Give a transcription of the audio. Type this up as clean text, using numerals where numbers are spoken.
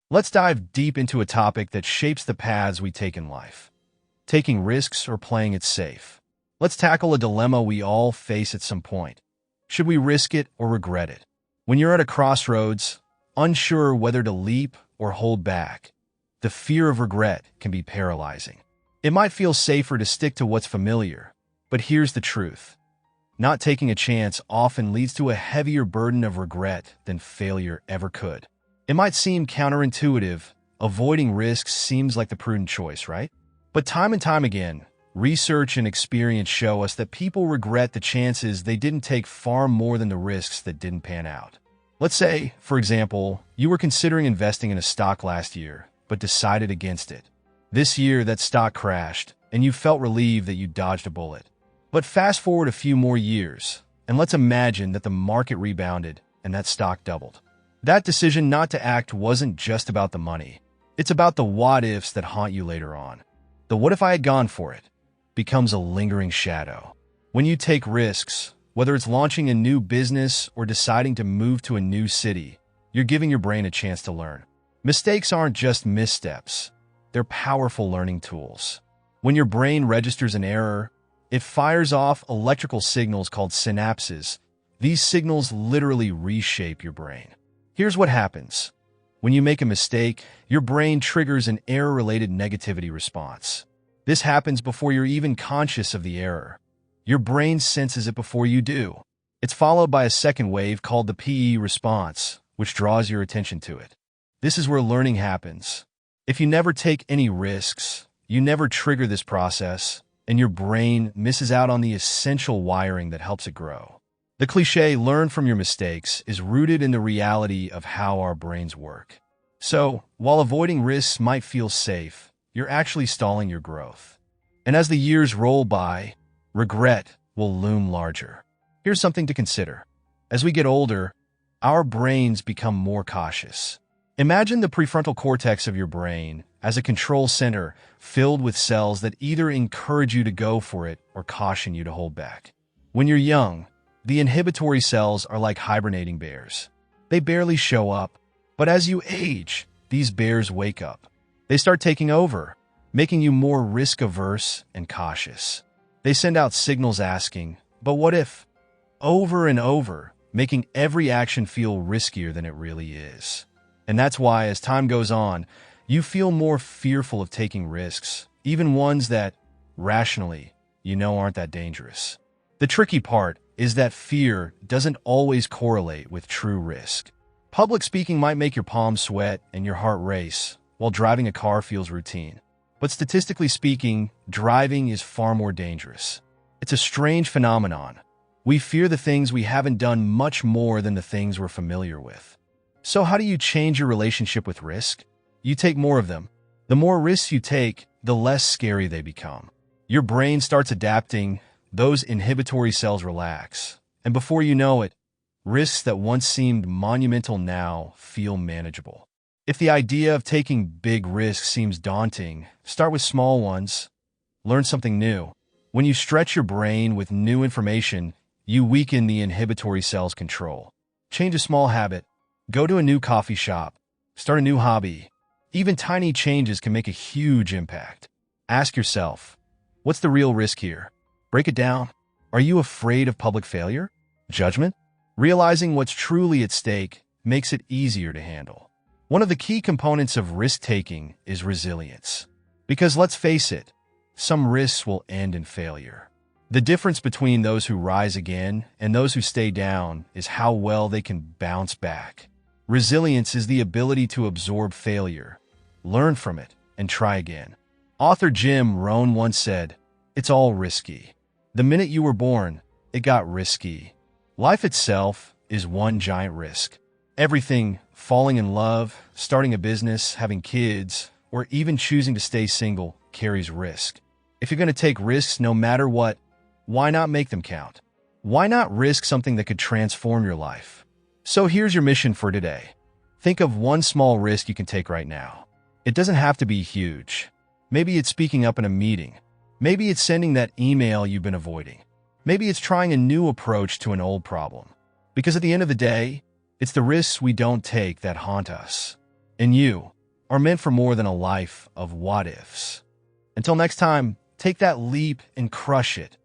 Let's dive deep into a topic that shapes the paths we take in life. Taking risks or playing it safe. Let's tackle a dilemma we all face at some point. Should we risk it or regret it? When you're at a crossroads, unsure whether to leap or hold back, the fear of regret can be paralyzing. It might feel safer to stick to what's familiar, but here's the truth. Not taking a chance often leads to a heavier burden of regret than failure ever could. It might seem counterintuitive. Avoiding risks seems like the prudent choice, right? But time and time again, research and experience show us that people regret the chances they didn't take far more than the risks that didn't pan out. Let's say, for example, you were considering investing in a stock last year, but decided against it. This year, that stock crashed, and you felt relieved that you dodged a bullet. But fast forward a few more years, and let's imagine that the market rebounded and that stock doubled. That decision not to act wasn't just about the money. It's about the what-ifs that haunt you later on. The what if I had gone for it becomes a lingering shadow. When you take risks, whether it's launching a new business or deciding to move to a new city, you're giving your brain a chance to learn. Mistakes aren't just missteps. They're powerful learning tools. When your brain registers an error, it fires off electrical signals called synapses. These signals literally reshape your brain. Here's what happens. When you make a mistake, your brain triggers an error-related negativity response. This happens before you're even conscious of the error. Your brain senses it before you do. It's followed by a second wave called the PE response, which draws your attention to it. This is where learning happens. If you never take any risks, you never trigger this process, and your brain misses out on the essential wiring that helps it grow. The cliché, learn from your mistakes, is rooted in the reality of how our brains work. So, while avoiding risks might feel safe, you're actually stalling your growth. And as the years roll by, regret will loom larger. Here's something to consider. As we get older, our brains become more cautious. Imagine the prefrontal cortex of your brain as a control center filled with cells that either encourage you to go for it or caution you to hold back. When you're young, the inhibitory cells are like hibernating bears. They barely show up, but as you age, these bears wake up. They start taking over, making you more risk-averse and cautious. They send out signals asking, "But what if?" over and over, making every action feel riskier than it really is. And that's why, as time goes on, you feel more fearful of taking risks, even ones that, rationally, you know aren't that dangerous. The tricky part is that fear doesn't always correlate with true risk. Public speaking might make your palms sweat and your heart race, while driving a car feels routine. But statistically speaking, driving is far more dangerous. It's a strange phenomenon. We fear the things we haven't done much more than the things we're familiar with. So how do you change your relationship with risk? You take more of them. The more risks you take, the less scary they become. Your brain starts adapting, those inhibitory cells relax, and before you know it, risks that once seemed monumental now feel manageable. If the idea of taking big risks seems daunting, start with small ones. Learn something new. When you stretch your brain with new information, you weaken the inhibitory cells' control. Change a small habit. Go to a new coffee shop. Start a new hobby. Even tiny changes can make a huge impact. Ask yourself, what's the real risk here? Break it down. Are you afraid of public failure? Judgment? Realizing what's truly at stake makes it easier to handle. One of the key components of risk-taking is resilience. Because let's face it, some risks will end in failure. The difference between those who rise again and those who stay down is how well they can bounce back. Resilience is the ability to absorb failure, learn from it, and try again. Author Jim Rohn once said, "It's all risky. The minute you were born, it got risky." Life itself is one giant risk. Everything, falling in love, starting a business, having kids, or even choosing to stay single, carries risk. If you're going to take risks no matter what, why not make them count? Why not risk something that could transform your life? So here's your mission for today. Think of one small risk you can take right now. It doesn't have to be huge. Maybe it's speaking up in a meeting. Maybe it's sending that email you've been avoiding. Maybe it's trying a new approach to an old problem. Because at the end of the day, it's the risks we don't take that haunt us. And you, are meant for more than a life of what-ifs. Until next time, take that leap and crush it.